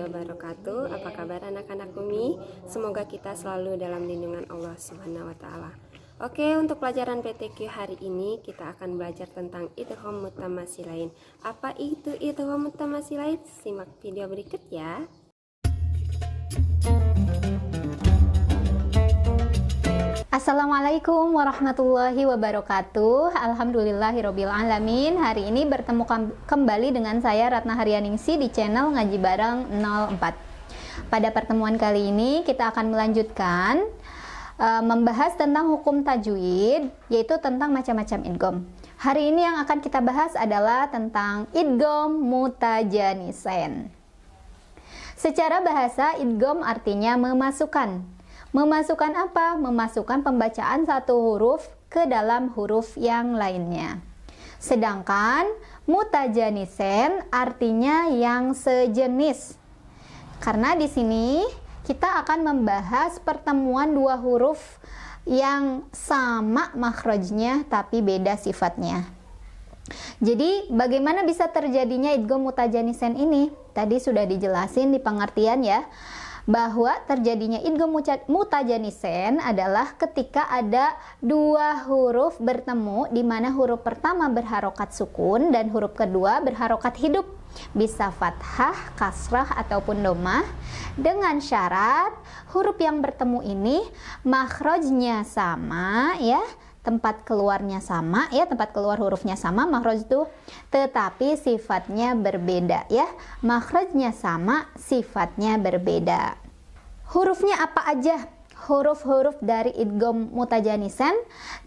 wabarakatuh. Apa kabar anak-anak Umi? Semoga kita selalu dalam lindungan Allah Subhanahu wa taala. Oke, untuk pelajaran PTQ hari ini kita akan belajar tentang idgham mutamasilain. Apa itu idgham mutamasilain? Simak video berikut ya. Assalamualaikum warahmatullahi wabarakatuh. Alhamdulillahirabbil alamin. Hari ini bertemu kembali dengan saya Ratna Haryaningsi di channel Ngaji Bareng 04. Pada pertemuan kali ini kita akan melanjutkan membahas tentang hukum tajwid, yaitu tentang macam-macam idgham. Hari ini yang akan kita bahas adalah tentang idgham mutajanisain. Secara bahasa, idgham artinya memasukkan. Memasukkan apa? Memasukkan pembacaan satu huruf ke dalam huruf yang lainnya. Sedangkan mutajanisen artinya yang sejenis. Karena di sini kita akan membahas pertemuan dua huruf yang sama makhrajnya tapi beda sifatnya. Jadi bagaimana bisa terjadinya idgham mutajanisen ini? Tadi sudah dijelasin di pengertian ya, bahwa terjadinya idgham mutajanisen adalah ketika ada dua huruf bertemu di mana huruf pertama berharokat sukun dan huruf kedua berharokat hidup, bisa fathah, kasrah ataupun dhammah, dengan syarat huruf yang bertemu ini makhrajnya sama ya, tempat keluarnya sama ya, tempat keluar hurufnya sama, makhraj itu, tetapi sifatnya berbeda ya. Makhrajnya sama, sifatnya berbeda. Hurufnya apa aja? Huruf-huruf dari idgham mutajanisen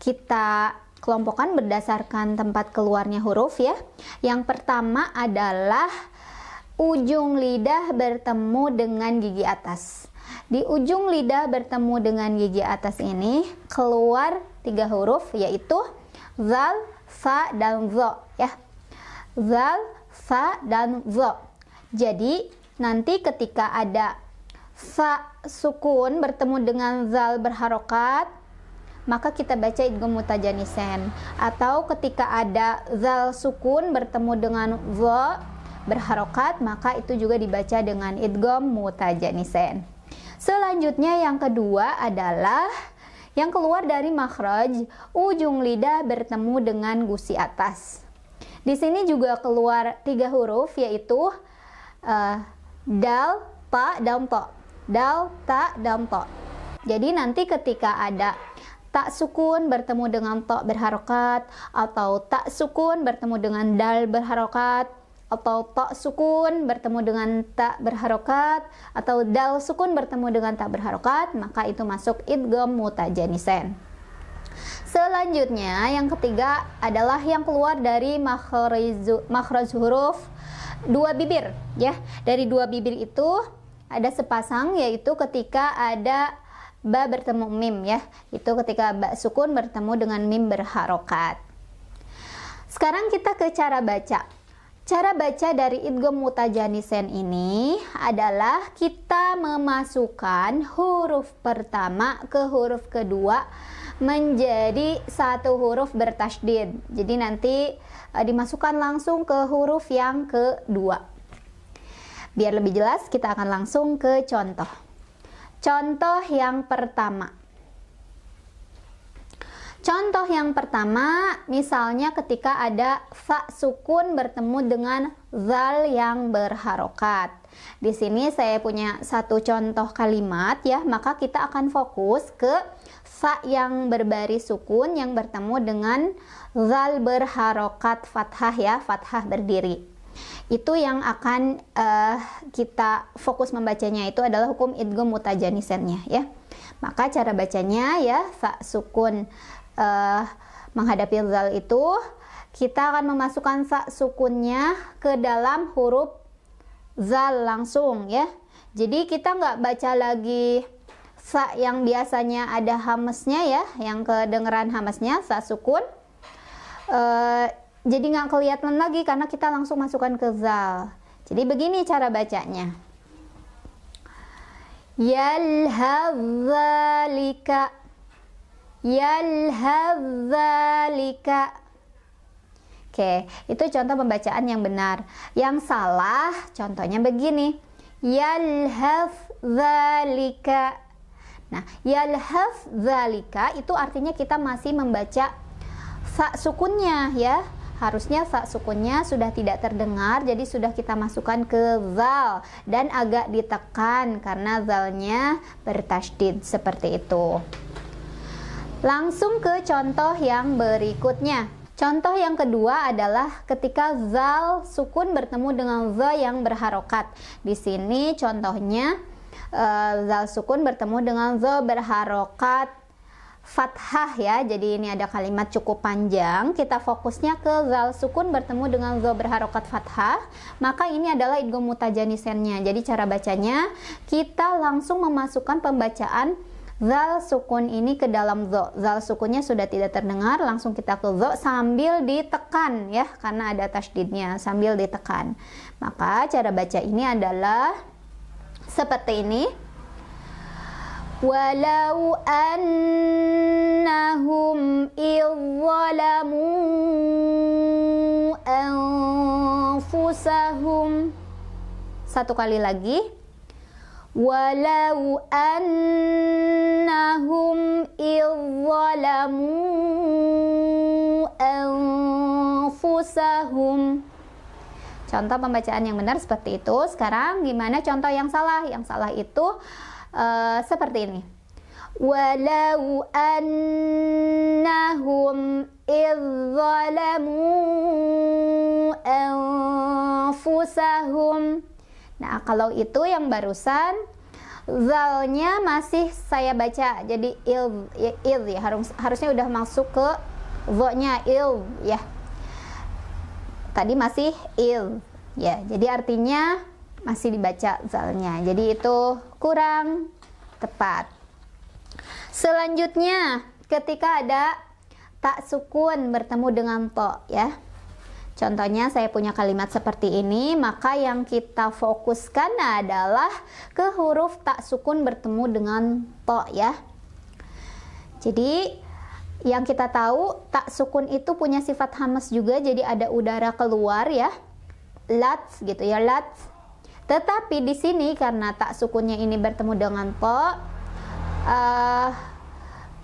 kita kelompokkan berdasarkan tempat keluarnya huruf ya. Yang pertama adalah ujung lidah bertemu dengan gigi atas. Di ujung lidah bertemu dengan gigi atas ini keluar tiga huruf, yaitu zal, fa, dan zo ya. Zal, fa, dan zo. Jadi nanti ketika ada fa sukun bertemu dengan zal berharokat, maka kita baca idgham mutajanisen. Atau ketika ada zal sukun bertemu dengan zo berharokat, maka itu juga dibaca dengan idgham mutajanisen. Selanjutnya yang kedua adalah yang keluar dari makhraj ujung lidah bertemu dengan gusi atas. Di sini juga keluar tiga huruf, yaitu dal, ta, dan to. Dal, ta, dan to. Jadi nanti ketika ada tak sukun bertemu dengan to berharokat, atau tak sukun bertemu dengan dal berharokat, atau ta sukun bertemu dengan ta berharokat, atau dal sukun bertemu dengan ta berharokat, maka itu masuk idgham mutajanisen. Selanjutnya yang ketiga adalah yang keluar dari makhraj huruf dua bibir ya. Dari dua bibir itu ada sepasang, yaitu ketika ada ba bertemu mim ya. Itu ketika ba sukun bertemu dengan mim berharokat. Sekarang kita ke cara baca. Cara baca dari idgham mutajanisen ini adalah kita memasukkan huruf pertama ke huruf kedua menjadi satu huruf bertasydid. Jadi nanti dimasukkan langsung ke huruf yang kedua. Biar lebih jelas, kita akan langsung ke contoh. Contoh yang pertama. Contoh yang pertama, misalnya ketika ada fa sukun bertemu dengan zal yang berharokat. Di sini saya punya satu contoh kalimat ya, maka kita akan fokus ke fa yang berbaris sukun yang bertemu dengan zal berharokat fathah ya, fathah berdiri. Itu yang akan kita fokus membacanya, itu adalah hukum idgham mutajanisennya ya. Maka cara bacanya ya, fa sukun menghadapi zal itu kita akan memasukkan fa sukunnya ke dalam huruf zal langsung ya. Jadi kita nggak baca lagi fa yang biasanya ada hamesnya ya, yang kedengeran hamesnya fa sukun, jadi nggak kelihatan lagi karena kita langsung masukkan ke zal. Jadi begini cara bacanya, yalhadzalika, yalhadzalika. Oke, itu contoh pembacaan yang benar. Yang salah contohnya begini, Yalhaf dzalika. Nah, yalhaf dzalika itu artinya kita masih membaca fa sukunnya ya. Harusnya fa sukunnya sudah tidak terdengar, jadi sudah kita masukkan ke zal dan agak ditekan karena zalnya bertasydid seperti itu. Langsung ke contoh yang berikutnya. Contoh yang kedua adalah ketika zal sukun bertemu dengan za yang berharokat. Di sini contohnya zal sukun bertemu dengan za berharokat fathah ya. Jadi ini ada kalimat cukup panjang. Kita fokusnya ke zal sukun bertemu dengan za berharokat fathah. Maka ini adalah idgham mutajanisennya. Jadi cara bacanya kita langsung memasukkan pembacaan zal sukun ini ke dalam za. Zal sukunnya sudah tidak terdengar, langsung kita ke za sambil ditekan ya, karena ada tasydidnya, sambil ditekan. Maka cara baca ini adalah seperti ini. Walau annahum idzalamu anfusahum. Satu kali lagi. Walau annahum idzalamu anfusahum. Contoh pembacaan yang benar seperti itu. Sekarang gimana contoh yang salah? Yang salah itu seperti ini. Walau annahum idzalamu anfusahum. Nah, kalau itu yang barusan zalnya masih saya baca, jadi il ya, harusnya udah masuk ke vo-nya il ya. Tadi masih il ya, jadi artinya masih dibaca zalnya. Jadi itu kurang tepat. Selanjutnya, ketika ada tak sukun bertemu dengan to ya. Contohnya saya punya kalimat seperti ini, maka yang kita fokuskan adalah ke huruf tak sukun bertemu dengan to ya. Jadi yang kita tahu tak sukun itu punya sifat hamas juga, jadi ada udara keluar ya. Lats gitu ya, lats. Tetapi di sini karena tak sukunnya ini bertemu dengan to,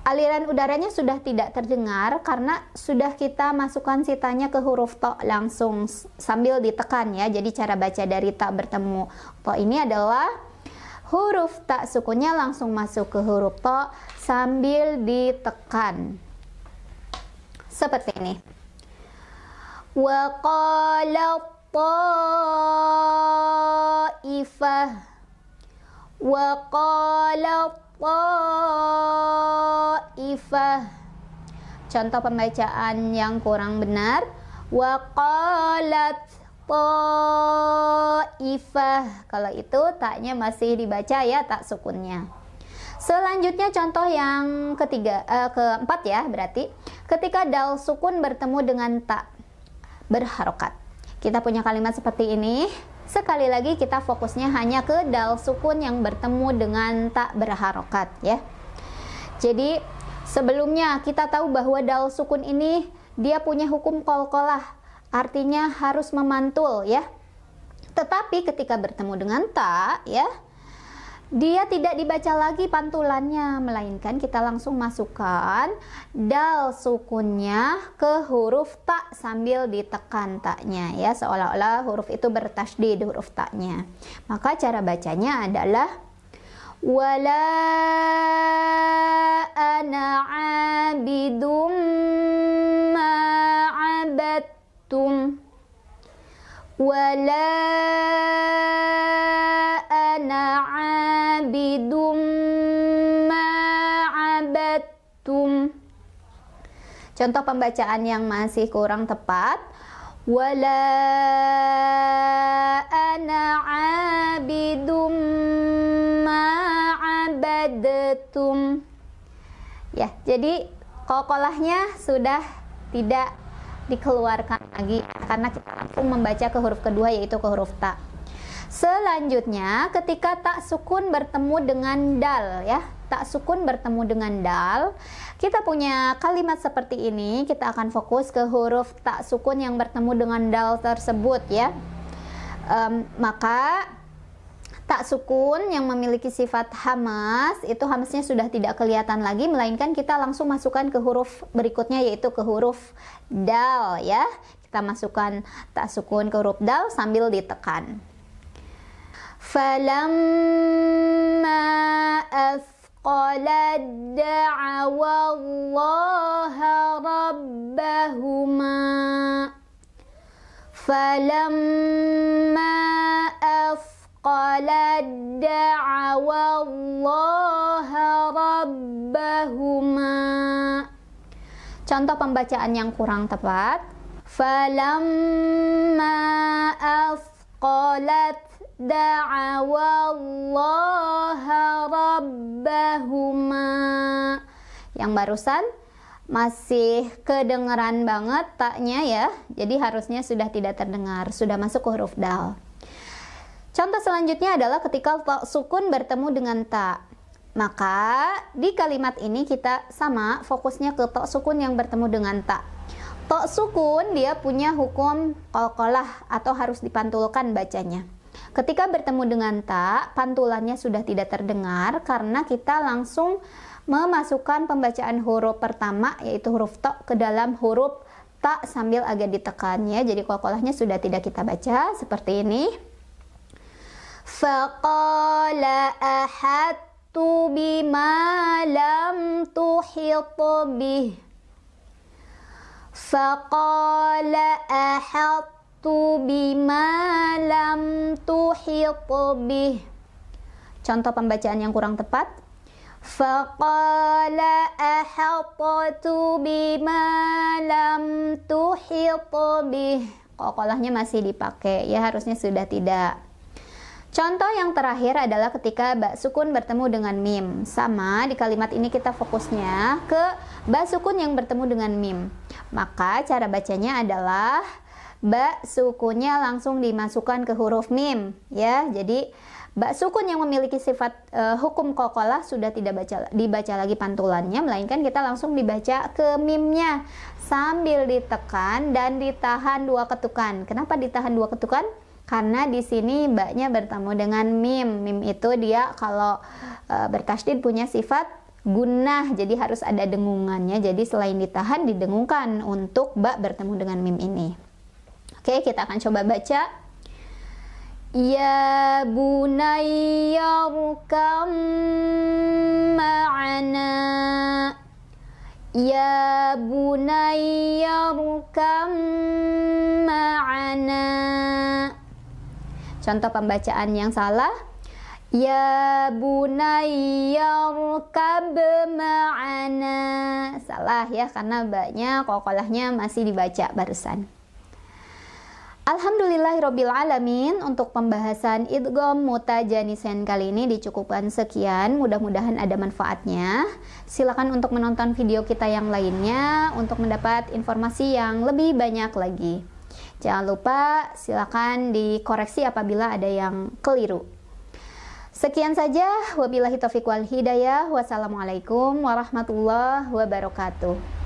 aliran udaranya sudah tidak terdengar karena sudah kita masukkan sitanya ke huruf to langsung sambil ditekan ya. Jadi cara baca dari tak bertemu to ini adalah huruf tak sukunnya langsung masuk ke huruf to sambil ditekan. Seperti ini. Wa qala ta'ifah wa qala ta'ifah. Contoh pembacaan yang kurang benar. Wa qalat ta'ifah. Kalau itu taknya masih dibaca ya, tak sukunnya. Selanjutnya contoh yang keempat ya, berarti ketika dal sukun bertemu dengan tak berharokat. Kita punya kalimat seperti ini. Sekali lagi kita fokusnya hanya ke dal sukun yang bertemu dengan tak berharokat ya. Jadi sebelumnya kita tahu bahwa dal sukun ini dia punya hukum qalqalah, artinya harus memantul ya. Tetapi ketika bertemu dengan ta ya, dia tidak dibaca lagi pantulannya, melainkan kita langsung masukkan dal sukunnya ke huruf ta sambil ditekan taknya ya, seolah-olah huruf itu bertasydid huruf taknya. Maka cara bacanya adalah wala ana abidum ma abadtum wala ana abidum ma abadtum. Contoh pembacaan yang masih kurang tepat, wala ana abidum ma abadtum. Ya, jadi qalqalahnya sudah tidak dikeluarkan lagi karena kita langsung membaca ke huruf kedua, yaitu ke huruf ta. Selanjutnya ketika tak sukun bertemu dengan dal ya, tak sukun bertemu dengan dal, kita punya kalimat seperti ini. Kita akan fokus ke huruf tak sukun yang bertemu dengan dal tersebut ya. Maka Tak sukun yang memiliki sifat hamas, itu hamasnya sudah tidak kelihatan lagi, melainkan kita langsung masukkan ke huruf berikutnya, yaitu ke huruf dal ya. Kita masukkan tak sukun ke huruf dal sambil ditekan. Falamma athqalat da'awallaha rabbahuma. Falamma athqalat da'awallaha rabbahuma. Contoh pembacaan yang kurang tepat. Falamma athqalat da'awallaha rabbahuma. Yang barusan masih kedengeran banget taknya ya, jadi harusnya sudah tidak terdengar, sudah masuk ke huruf dal. Contoh selanjutnya adalah ketika ta sukun bertemu dengan ta. Maka di kalimat ini kita sama fokusnya ke ta sukun yang bertemu dengan ta. Ta sukun dia punya hukum qalqalah atau harus dipantulkan bacanya. Ketika bertemu dengan ta, pantulannya sudah tidak terdengar karena kita langsung memasukkan pembacaan huruf pertama yaitu huruf ta ke dalam huruf ta sambil agak ditekan ya. Jadi qalqalahnya sudah tidak kita baca seperti ini. Faqala ahadtu bima lam tuhit bih. Faqala ahadtu bima lam tuhit bih. Contoh pembacaan yang kurang tepat. Faqala ahadtu bima lam tuhit bih. Qalqalahnya masih dipakai ya, harusnya sudah tidak. Contoh yang terakhir adalah ketika ba sukun bertemu dengan mim. Sama, di kalimat ini kita fokusnya ke ba sukun yang bertemu dengan mim. Maka cara bacanya adalah ba sukunnya langsung dimasukkan ke huruf mim ya. Jadi ba sukun yang memiliki sifat hukum qalqalah sudah tidak dibaca lagi pantulannya, melainkan kita langsung dibaca ke mimnya sambil ditekan dan ditahan 2 ketukan. Kenapa ditahan 2 ketukan? Karena di sini ba-nya bertemu dengan mim. Mim itu dia kalau bertasydid punya sifat gunnah, jadi harus ada dengungannya. Jadi selain ditahan, didengungkan untuk ba bertemu dengan mim ini. Oke, kita akan coba baca. Ya bunayya rukam ma'ana. Ya bunayya rukam ma'ana. Contoh pembacaan yang salah. Ya bunayya rukab ma'ana. Salah ya, karena ba-nya qalqalahnya masih dibaca barusan. Alhamdulillahirabbil alamin. Untuk pembahasan idgham mutajanisain kali ini dicukupkan sekian. Mudah-mudahan ada manfaatnya. Silakan untuk menonton video kita yang lainnya untuk mendapat informasi yang lebih banyak lagi. Jangan lupa silakan dikoreksi apabila ada yang keliru. Sekian saja, wabillahi taufiq wal hidayah. Wassalamualaikum warahmatullahi wabarakatuh.